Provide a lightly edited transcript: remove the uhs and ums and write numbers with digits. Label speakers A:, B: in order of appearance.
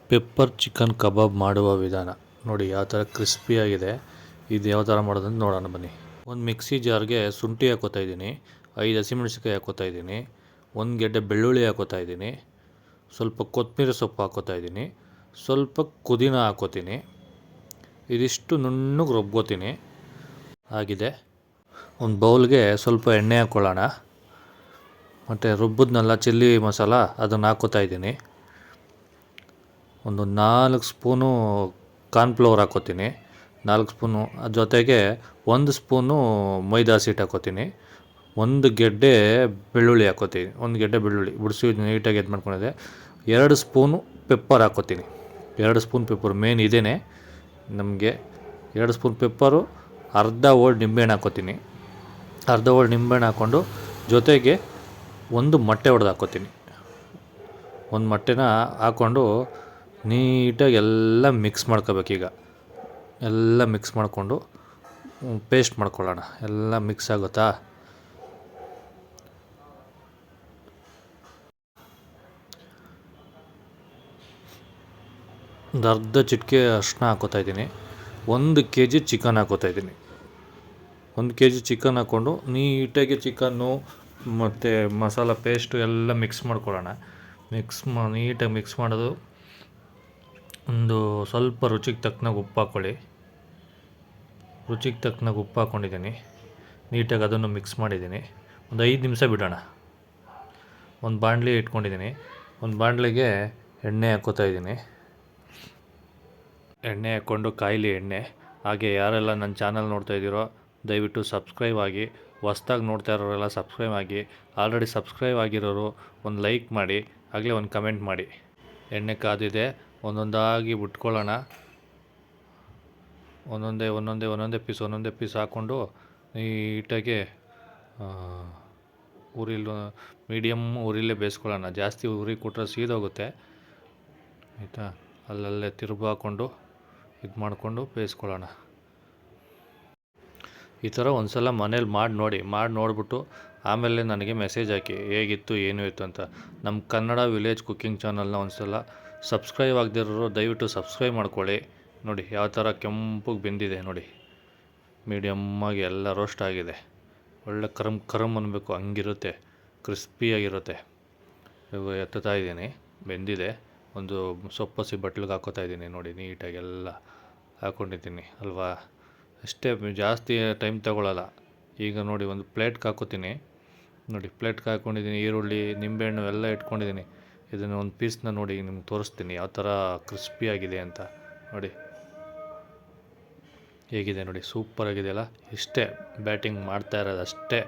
A: Pepper chicken ಕಬಾಬ್ ಮಾಡುವ ವಿಧಾನ ನೋಡಿ, ಯಾವ ಥರ ಕ್ರಿಸ್ಪಿಯಾಗಿದೆ. ಇದು ಯಾವ ಥರ ಮಾಡೋದಂತ ನೋಡೋಣ ಬನ್ನಿ. ಒಂದು ಮಿಕ್ಸಿ ಜಾರ್ಗೆ ಶುಂಠಿ ಹಾಕೋತಾ ಇದ್ದೀನಿ, 5 ಹಸಿಮೆಣಸಿನ್ಕಾಯಿ ಹಾಕೋತಾ ಇದ್ದೀನಿ, 1 ಗೆಡ್ಡೆ ಬೆಳ್ಳುಳ್ಳಿ ಹಾಕೋತಾ ಇದ್ದೀನಿ, ಸ್ವಲ್ಪ ಕೊತ್ತಂಬರಿ ಸೊಪ್ಪು ಹಾಕೋತಾ ಇದ್ದೀನಿ, ಸ್ವಲ್ಪ ಪುದೀನ ಹಾಕೋತೀನಿ. ಇದಿಷ್ಟು ನುಣ್ಣಗೆ ರುಬ್ಕೋತೀನಿ. ಆಗಿದೆ. ಒಂದು ಬೌಲ್ಗೆ ಸ್ವಲ್ಪ ಎಣ್ಣೆ ಹಾಕ್ಕೊಳ್ಳೋಣ. ಮತ್ತು ರುಬ್ಬಿದ್ನಲ್ಲ ಚಿಲ್ಲಿ ಮಸಾಲ, ಅದನ್ನು ಹಾಕೋತಾ ಇದ್ದೀನಿ. ಒಂದು 4 ಸ್ಪೂನು ಕಾರ್ನ್ಫ್ಲವರ್ ಹಾಕೋತೀನಿ, 4 ಸ್ಪೂನು. ಜೊತೆಗೆ 1 ಸ್ಪೂನು ಮೈದಾ ಹಸಿಟ್ಟು ಹಾಕೋತೀನಿ, 1 ಗೆಡ್ಡೆ ಬೆಳ್ಳುಳ್ಳಿ ಹಾಕೋತೀನಿ, 1 ಗೆಡ್ಡೆ ಬೆಳ್ಳುಳ್ಳಿ ಬಿಡಿಸಿ ನೀಟಾಗಿ ಇದು ಮಾಡ್ಕೊಂಡಿದ್ದೆ. 2 ಸ್ಪೂನು ಪೆಪ್ಪರ್ ಹಾಕೋತೀನಿ, 2 ಸ್ಪೂನ್ ಪೆಪ್ಪರ್ ಮೇನ್ ಇದೇನೆ ನಮಗೆ. 2 ಸ್ಪೂನ್ ಪೆಪ್ಪರು, ಅರ್ಧ ಹೋಳು ನಿಂಬೆಹಣ್ಣು ಹಾಕೋತೀನಿ. ಅರ್ಧ ಹೋಳು ನಿಂಬೆಹಣ್ಣು ಹಾಕ್ಕೊಂಡು ಜೊತೆಗೆ 1 ಮೊಟ್ಟೆ ಒಡೆದು ಹಾಕೋತೀನಿ. 1 ಮೊಟ್ಟೆನ ಹಾಕ್ಕೊಂಡು ನೀಟಾಗಿ ಎಲ್ಲ ಮಿಕ್ಸ್ ಮಾಡ್ಕೋಬೇಕೀಗ. ಎಲ್ಲ ಮಿಕ್ಸ್ ಮಾಡಿಕೊಂಡು ಪೇಸ್ಟ್ ಮಾಡ್ಕೊಳ್ಳೋಣ. ಎಲ್ಲ ಮಿಕ್ಸ್ ಆಗುತ್ತಾ? ಒಂದು ಅರ್ಧ ಚಿಟಿಕೆ ಅರಿಶಿನ ಹಾಕೋತಾ ಇದ್ದೀನಿ. 1 kg ಚಿಕನ್ ಹಾಕೋತಾ ಇದ್ದೀನಿ. 1 kg ಚಿಕನ್ ಹಾಕ್ಕೊಂಡು ನೀಟಾಗಿ ಚಿಕನ್ನು ಮತ್ತು ಮಸಾಲ ಪೇಸ್ಟು ಎಲ್ಲ ಮಿಕ್ಸ್ ಮಾಡ್ಕೊಳ್ಳೋಣ. ನೀಟಾಗಿ ಮಿಕ್ಸ್ ಮಾಡೋದು. ಒಂದು ಸ್ವಲ್ಪ ರುಚಿಗೆ ತಕ್ಕನಾಗ ಉಪ್ಪು ಹಾಕ್ಕೊಳ್ಳಿ. ರುಚಿಗೆ ತಕ್ಕನಾಗ ಉಪ್ಪು ಹಾಕ್ಕೊಂಡಿದ್ದೀನಿ. ನೀಟಾಗಿ ಅದನ್ನು ಮಿಕ್ಸ್ ಮಾಡಿದ್ದೀನಿ. ಒಂದು 5 ನಿಮಿಷ ಬಿಡೋಣ. ಒಂದು ಬಾಣಲಿ ಇಟ್ಕೊಂಡಿದ್ದೀನಿ. ಒಂದು ಬಾಣಲಿಗೆ ಎಣ್ಣೆ ಹಾಕ್ಕೋತಾ ಇದ್ದೀನಿ. ಎಣ್ಣೆ ಹಾಕ್ಕೊಂಡು ಕಾಯಿಲಿ ಎಣ್ಣೆ. ಹಾಗೆ ಯಾರೆಲ್ಲ ನನ್ನ ಚಾನಲ್ ನೋಡ್ತಾ ಇದ್ದೀರೋ ದಯವಿಟ್ಟು ಸಬ್ಸ್ಕ್ರೈಬ್ ಆಗಿ. ಹೊಸ್ದಾಗಿ ನೋಡ್ತಾ ಇರೋರೆಲ್ಲ ಸಬ್ಸ್ಕ್ರೈಬ್ ಆಗಿ. ಆಲ್ರೆಡಿ ಸಬ್ಸ್ಕ್ರೈಬ್ ಆಗಿರೋರು ಒಂದು ಲೈಕ್ ಮಾಡಿ, ಆಗಲೇ ಒಂದು ಕಮೆಂಟ್ ಮಾಡಿ. ಎಣ್ಣೆ ಕಾದಿದೆ, ಒಂದೊಂದಾಗಿ ಬಿಟ್ಕೊಳ್ಳೋಣ. ಒಂದೊಂದೇ ಪೀಸ್ ಹಾಕ್ಕೊಂಡು ನೀಟಾಗಿ ಮೀಡಿಯಮ್ ಉರಿಲೇ ಬೇಯಿಸ್ಕೊಳ್ಳೋಣ. ಜಾಸ್ತಿ ಉರಿ ಕೊಟ್ಟರೆ ಸೀದೋಗುತ್ತೆ, ಆಯಿತಾ? ಅಲ್ಲಲ್ಲೇ ತಿರುಗು ಹಾಕ್ಕೊಂಡು ಇದು ಮಾಡಿಕೊಂಡು ಬೇಯಿಸ್ಕೊಳ್ಳೋಣ. ಈ ಥರ ಒಂದು ಸಲ ಮನೇಲಿ ಮಾಡಿ ನೋಡಿಬಿಟ್ಟು ಆಮೇಲೆ ನನಗೆ ಮೆಸೇಜ್ ಹಾಕಿ ಹೇಗಿತ್ತು ಏನು ಇತ್ತು ಅಂತ. ನಮ್ಮ ಕನ್ನಡ ವಿಲೇಜ್ ಕುಕ್ಕಿಂಗ್ ಚಾನಲ್ನ ಒಂದು ಸಲ ಸಬ್ಸ್ಕ್ರೈಬ್ ಆಗದಿರೋರು ದಯವಿಟ್ಟು ಸಬ್ಸ್ಕ್ರೈಬ್ ಮಾಡ್ಕೊಳ್ಳಿ. ನೋಡಿ ಯಾವ ಥರ ಕೆಂಪಗೆ ಬೆಂದಿದೆ ನೋಡಿ. ಮೀಡಿಯಮ್ಮಾಗಿ ಎಲ್ಲ ರೋಸ್ಟ್ ಆಗಿದೆ. ಒಳ್ಳೆ ಕರಮ್ ಅನ್ನಬೇಕು, ಹಂಗಿರುತ್ತೆ, ಕ್ರಿಸ್ಪಿಯಾಗಿರುತ್ತೆ. ಇವಾಗ ಎತ್ತುತ್ತಾ ಇದ್ದೀನಿ, ಬೆಂದಿದೆ. ಒಂದು ಸೊಪ್ಪಸಿ ಬಟ್ಲಿಗೆ ಹಾಕೋತಾ ಇದ್ದೀನಿ. ನೋಡಿ ನೀಟಾಗಿ ಎಲ್ಲ ಹಾಕ್ಕೊಂಡಿದ್ದೀನಿ ಅಲ್ವಾ? ಅಷ್ಟೇ, ಜಾಸ್ತಿ ಟೈಮ್ ತಗೊಳ್ಳಲ್ಲ. ಈಗ ನೋಡಿ ಒಂದು ಪ್ಲೇಟ್ಗೆ ಹಾಕೋತೀನಿ. ನೋಡಿ ಪ್ಲೇಟ್ಗೆ ಹಾಕ್ಕೊಂಡಿದ್ದೀನಿ. ಈರುಳ್ಳಿ, ನಿಂಬೆಹಣ್ಣು ಎಲ್ಲ ಇಟ್ಕೊಂಡಿದ್ದೀನಿ. ಇದನ್ನು ಒಂದು ಪೀಸ್ನ ನೋಡಿ ನಿಮ್ಗೆ ತೋರಿಸ್ತೀನಿ ಯಾವ ಥರ ಕ್ರಿಸ್ಪಿಯಾಗಿದೆ ಅಂತ. ನೋಡಿ ಹೇಗಿದೆ ನೋಡಿ, ಸೂಪರಾಗಿದೆಯಲ್ಲ? ಇಷ್ಟೇ ಬ್ಯಾಟಿಂಗ್ ಮಾಡ್ತಾ ಇರೋದು ಅಷ್ಟೇ.